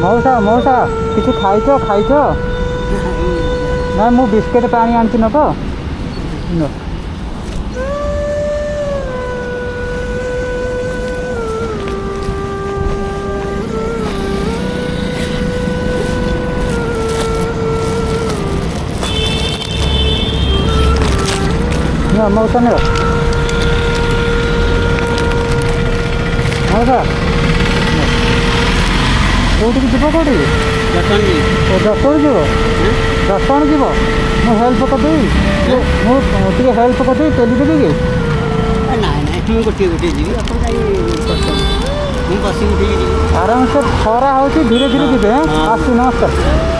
मौसा मौसा किसी खाइछ ना मु बिस्किट पानी आनी न तो न मौसा ने मौसा कौटी जीव कौटी दर्शन जीव दर्शन जीव मु हेल्प करदेवी मुझे हेल्प करदेवी पेली देवी कि ना तुम गोटे गोटे जी मुझे बस आराम से खरा हो धीरे धीरे जीवे आस नमस्कार।